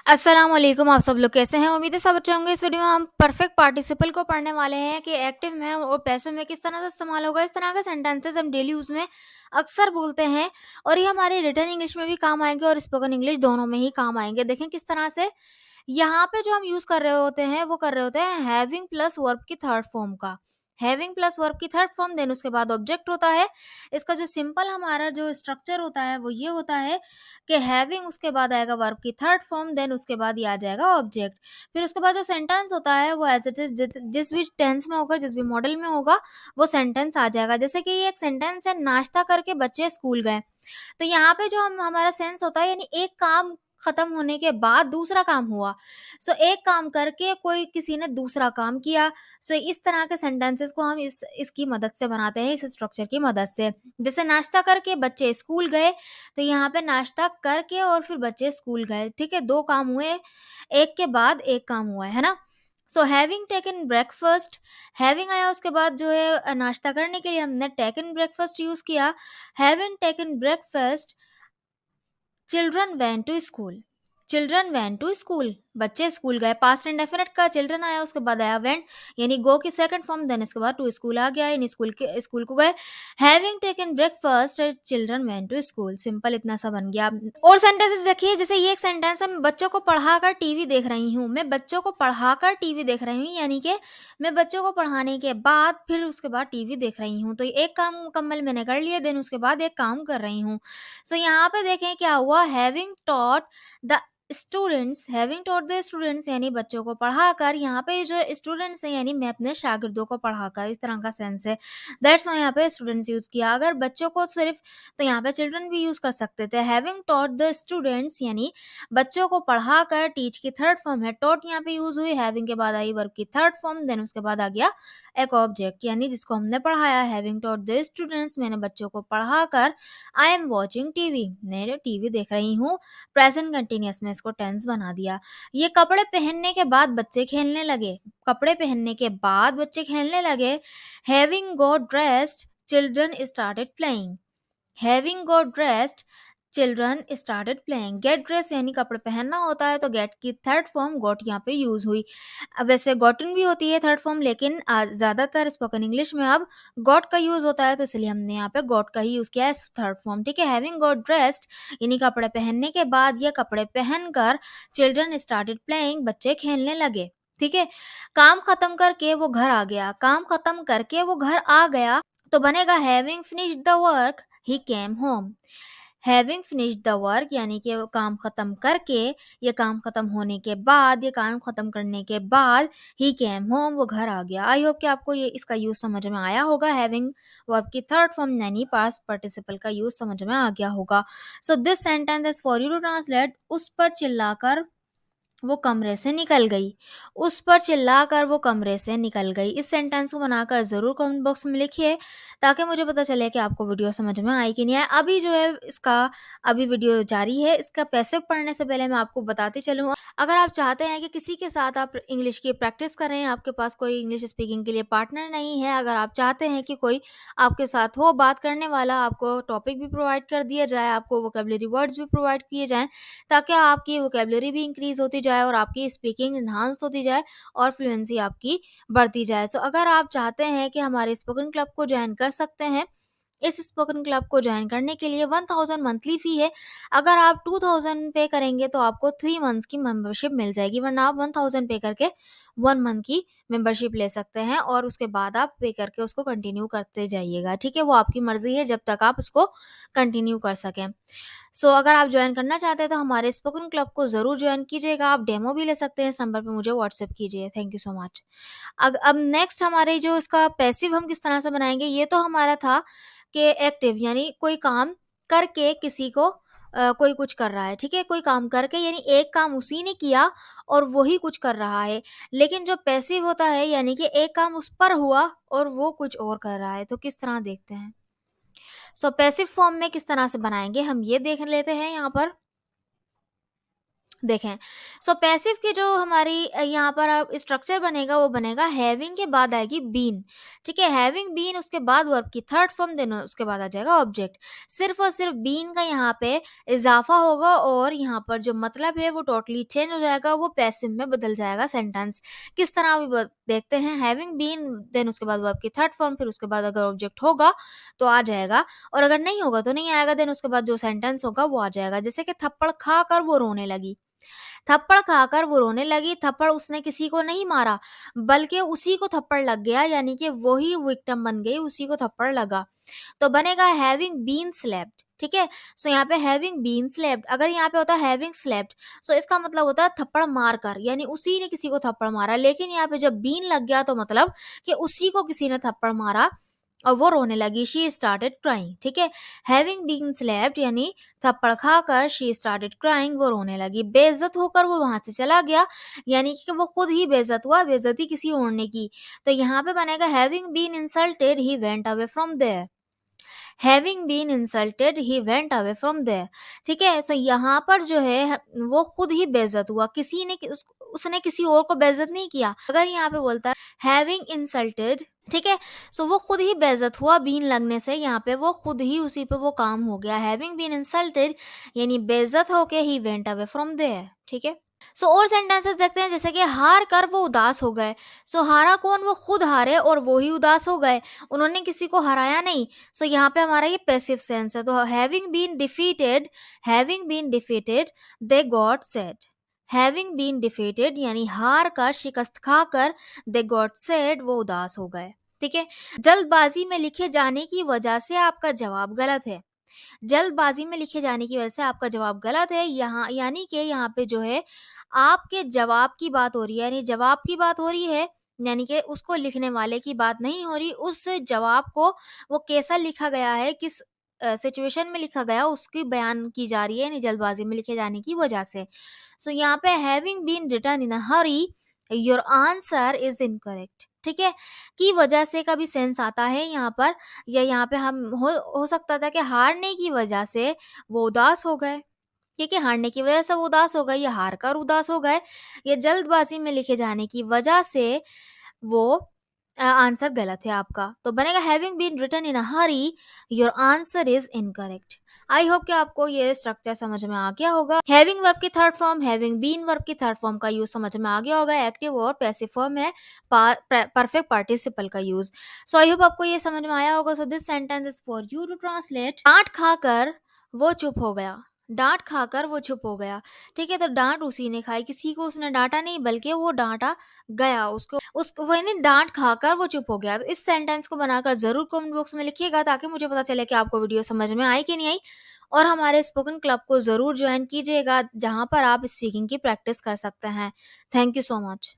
अस्सलाम वालेकुम। आप सब लोग कैसे हैं? उम्मीद है सब अच्छे होंगे। इस वीडियो में हम परफेक्ट पार्टिसिपल को पढ़ने वाले हैं कि एक्टिव में और पैसिव में किस तरह से इस्तेमाल होगा। इस तरह के सेंटेंसेस हम डेली यूज़ में अक्सर बोलते हैं और ये हमारी रिटन इंग्लिश में भी काम आएँगे और स्पोकन इंग्लिश दोनों में ही काम आएँगे। देखें किस तरह से यहाँ पे जो हम यूज़ कर रहे होते हैं वो कर रहे होते हैं हैविंग प्लस वर्ब की थर्ड फॉर्म का। हैविंग प्लस वर्ब की थर्ड फॉर्म देन उसके बाद ऑब्जेक्ट होता है। इसका जो सिंपल हमारा जो स्ट्रक्चर होता है वो ये होता है कि हैविंग उसके बाद आएगा वर्ब की थर्ड फॉर्म देन उसके बाद ये आ जाएगा ऑब्जेक्ट। फिर उसके बाद जो सेंटेंस होता है वो एज इट इज जिस भी टेंस में होगा, जिस भी मॉडल में होगा वो सेंटेंस आ जाएगा। जैसे कि ये एक सेंटेंस है, नाश्ता करके बच्चे स्कूल गए। तो यहाँ पे जो हम हमारा सेंस होता है यानी एक काम खत्म होने के बाद दूसरा काम हुआ। सो एक काम करके कोई किसी ने दूसरा काम किया। सो इस तरह के सेंटेंसेस को हम इस इसकी मदद से बनाते हैं, इस स्ट्रक्चर की मदद से। जैसे नाश्ता करके बच्चे स्कूल गए, तो यहाँ पे नाश्ता करके और फिर बच्चे स्कूल गए। ठीक है, दो काम हुए, एक के बाद एक काम हुआ है ना। So having taken breakfast, having आया उसके बाद जो है नाश्ता करने के लिए हमने टेकन ब्रेकफास्ट यूज किया। Having taken breakfast, children van to school, children van to school, बच्चे स्कूल गए। पास्ट एंड डेफिनेट का चिल्ड्रन आया उसके बाद आया वेंट, यानी गो की सेकंड फॉर्म, देन इसके बाद टू स्कूल आ गया, यानी स्कूल को गए। Having taken breakfast children van to school, simple इतना सा बन गया। और सेंटेंसेस देखिए, जैसे ये एक सेंटेंस है, मैं बच्चों को पढ़ाकर टीवी देख रही हूँ। मैं बच्चों को पढ़ाकर टीवी देख रही हूँ, यानी कि मैं बच्चों को पढ़ाने के बाद फिर उसके बाद टीवी देख रही हूँ। तो ये एक काम मुकम्मल मैंने कर लिया, देन उसके बाद एक काम कर रही हूँ। सो यहाँ पे देखें क्या हुआ, having taught the students, having taught the students यानी बच्चों को पढ़ाकर। यहाँ पे जो स्टूडेंट्स है यानी मैं अपने शागिर्दों को पढ़ाकर, इस तरह का सेंस है। दैट्स वाई यहाँ पे स्टूडेंट्स यूज किया। अगर बच्चों को सिर्फ, तो यहाँ पे चिल्ड्रन भी यूज कर सकते थे। हैविंग टॉट द स्टूडेंट्स यानी बच्चों को पढ़ाकर, टीच की थर्ड फॉर्म है, टॉट यहाँ पे यूज हुई, हैविंग के बाद आई वर्ब की थर्ड फॉर्म, देन उसके बाद आ गया एक ऑब्जेक्ट यानी जिसको हमने पढ़ाया। हैविंग टॉट द स्टूडेंट्स, मैंने बच्चों को पढ़ाकर, आई एम वॉचिंग टीवी, मैं टीवी देख रही हूँ। प्रेजेंट कंटिन्यूअस में इसको टेंस बना दिया। ये कपड़े पहनने के बाद बच्चे खेलने लगे, कपड़े पहनने के बाद बच्चे खेलने लगे। Having got dressed, children started playing, having got dressed, children started playing. Get dress यानी कपड़े पहनना होता है, तो गेट की थर्ड फॉर्म गॉट यहाँ पे यूज हुई। वैसे गॉटन भी होती है थर्ड फॉर्म, लेकिन ज्यादातर स्पोकन इंग्लिश में अब गॉट का यूज होता है, तो इसलिए हमने यहाँ पे गॉट का ही यूज किया है थर्ड फॉर्म। ठीक है, हैविंग गॉट ड्रेस्ड यानी कपड़े पहनने के बाद या कपड़े पहनकर, चिल्ड्रन स्टार्टेड प्लेइंग बच्चे खेलने लगे। ठीक है, काम खत्म करके वो घर आ गया, काम खत्म करके वो घर आ गया, तो बनेगा having finished the work he came home. Having finished the work यानी कि वो काम खत्म करके, ये काम खत्म होने के बाद, ये काम खत्म करने के बाद, ही केम होम वो घर आ गया। आई होप कि आपको ये इसका यूज समझ में आया होगा। हैविंग वर्ब की थर्ड फॉर्म यानी पास्ट पार्टिसिपल का यूज समझ में आ गया होगा। So this sentence is for you to translate. उस पर चिल्लाकर वो कमरे से निकल गई, उस पर चिल्लाकर वो कमरे से निकल गई। इस सेंटेंस को बनाकर ज़रूर कमेंट बॉक्स में लिखिए, ताकि मुझे पता चले कि आपको वीडियो समझ में आई कि नहीं आई। अभी जो है इसका, अभी वीडियो जारी है, इसका पैसिव पढ़ने से पहले मैं आपको बताती चलूँ, अगर आप चाहते हैं कि किसी के साथ आप इंग्लिश की प्रैक्टिस करें, आपके पास कोई इंग्लिश स्पीकिंग के लिए पार्टनर नहीं है, अगर आप चाहते हैं कि कोई आपके साथ हो बात करने वाला, आपको टॉपिक भी प्रोवाइड कर दिया जाए, आपको वोकेबलरी वर्ड्स भी प्रोवाइड किए जाएँ, ताकि आपकी वोकेबलरी भी इंक्रीज़ होती जाए और आपकी स्पीकिंग एनहांस होती जाए और फ्लुएंसी आपकी बढ़ती जाए। सो अगर आप चाहते हैं कि हमारे स्पोकन क्लब को ज्वाइन कर सकते हैं। इस स्पोकन क्लब को ज्वाइन करने के लिए 1000 मंथली फ़ी है। अगर आप 2000 पे करेंगे तो आपको 3 मंथ्स की मेंबरशिप मिल जाएगी, वरना आप 1000 पे करके 1 मंथ की मेंबरशिप ले सकते हैं और उसके बाद आप पे करके उसको कंटिन्यू करते जाइएगा। ठीक है, वो आपकी मर्ज़ी है जब तक आप उसको कंटिन्यू कर सकें। सो अगर आप ज्वाइन करना चाहते हैं तो हमारे स्पोकन क्लब को ज़रूर ज्वाइन कीजिएगा। आप डेमो भी ले सकते हैं, इस नंबर पे मुझे व्हाट्सएप कीजिए। Thank you so much. अब नेक्स्ट हमारे जो इसका पैसिव हम किस तरह से बनाएँगे, ये तो हमारा था कि एक्टिव यानी कोई काम करके किसी को कोई कुछ कर रहा है। ठीक है, कोई काम करके यानी एक काम उसी ने किया और वही कुछ कर रहा है। लेकिन जो पैसिव होता है यानी कि एक काम उस पर हुआ और वो कुछ और कर रहा है। तो किस तरह देखते हैं। सो पैसिव फॉर्म में किस तरह से बनाएँगे हम ये देख लेते हैं यहाँ पर। देखें, सो पैसिव की जो हमारी यहाँ पर अब स्ट्रक्चर बनेगा वो बनेगा हैविंग के बाद आएगी बीन। ठीक है, हैविंग बीन उसके बाद वर्ब की थर्ड फॉर्म, देन उसके बाद आ जाएगा ऑब्जेक्ट। सिर्फ और सिर्फ बीन का यहाँ पे इजाफा होगा और यहाँ पर जो मतलब है वो टोटली चेंज हो जाएगा, वो पैसिव में बदल जाएगा सेंटेंस। किस तरह अभी देखते हैं। हैविंग बीन, देन उसके बाद वर्ब की थर्ड फॉर्म, फिर उसके बाद अगर ऑब्जेक्ट होगा तो आ जाएगा, और अगर नहीं होगा तो नहीं आएगा। देन उसके बाद जो सेंटेंस होगा वो आ जाएगा। जैसे कि थप्पड़ खा कर वो रोने लगी। थप्पड़ खाकर वो रोने लगी। थप्पड़ उसने किसी को नहीं मारा, बल्कि उसी को थप्पड़ लग गया, यानी कि वही विक्टिम बन गई, उसी को थप्पड़ लगा। तो बनेगा हैविंग बीन स्लेप्ट। ठीक है, सो यहाँ पे हैविंग बीन स्लेप्ट, अगर यहाँ पे होता है हैविंग स्लेप्ट, सो इसका मतलब होता है थप्पड़ मार कर, यानी उसी ने किसी को थप्पड़ मारा। लेकिन यहाँ पे जब बीन लग गया तो मतलब कि उसी को किसी ने थप्पड़ मारा और वो रोने लगी। She started crying. ठीक है, हैविंग बीन स्लेप्ट यानी थप्पड़ खाकर शी स्टार्टेड क्राइंग, वो रोने लगी। बेइज्जत होकर वो वहां से चला गया, यानी कि वो खुद ही बेइज्जत हुआ, बेइज्जती किसी और ने की। तो यहाँ पे बनेगा having been insulted he went away from there. Having been insulted he went away from there. ठीक है, सो यहाँ पर जो है वो खुद ही बेइज्जत हुआ, किसी ने उसने किसी और को बेइज्जत नहीं किया। अगर यहाँ पे बोलता है हैविंग इंसल्टेड, ठीक है, सो वो खुद ही बेइज्जत हुआ बीन लगने से, यहाँ पे वो खुद ही उसी पे वो काम हो गया। हैविंग बीन इंसल्टेड यानी बेइज्जत होके he went away from there. ठीक है, सो और सेंटेंसेस देखते हैं। जैसे कि हार कर वो उदास हो गए। सो हारा कौन, वो खुद हारे और वो ही उदास हो गए, उन्होंने किसी को हराया नहीं। सो यहाँ पे हमारा ये पैसिव सेंस है। तो having been defeated they got sad. Having been defeated यानी हार कर, शिकस्त खाकर, दे गॉट सैड वो उदास हो गए। ठीक है, जल्दबाजी में लिखे जाने की वजह से आपका जवाब गलत है। जल्दबाजी में लिखे जाने की वजह से आपका जवाब गलत है। यहाँ यानी कि यहाँ पे जो है आपके जवाब की बात हो रही है, यानी जवाब की बात हो रही है, यानी कि उसको लिखने वाले की बात नहीं हो रही। उस जवाब को वो कैसा लिखा गया है, किस सिचुएशन में लिखा गया, उसकी बयान की जा रही है, यानी जल्दबाजी में लिखे जाने की वजह से। सो यहाँ पे having been written in a hurry your answer is incorrect. ठीक है, की वजह से का भी सेंस आता है यहाँ पर, या यहाँ पे हम हो सकता था कि हारने की वजह से वो उदास हो गए। ठीक है, हारने की वजह से वो उदास हो गए, या हार कर उदास हो गए, या जल्दबाजी में लिखे जाने की वजह से वो आंसर गलत है आपका। तो बनेगा having been written in a hurry your answer is incorrect. I hope कि आपको ये स्ट्रक्चर समझ में आ गया होगा। हैविंग वर्ब की third form, having been verb की थर्ड फॉर्म का यूज समझ में आ गया होगा। एक्टिव और पैसिव फॉर्म है परफेक्ट पार्टिसिपल का यूज। सो आई होप आपको ये समझ में आया होगा। So this sentence is for you to translate. डांट खाकर वो चुप हो गया। डांट खाकर वो चुप हो गया। ठीक है, तो डांट उसी ने खाई, किसी को उसने डांटा नहीं, बल्कि वो डांटा गया, उसको वो नहीं, डांट खाकर वो चुप हो गया। तो इस सेंटेंस को बनाकर जरूर कमेंट बॉक्स में लिखिएगा, ताकि मुझे पता चले कि आपको वीडियो समझ में आई कि नहीं आई। और हमारे स्पोकन क्लब को जरूर ज्वाइन कीजिएगा, जहां पर आप स्पीकिंग की प्रैक्टिस कर सकते हैं। Thank you so much.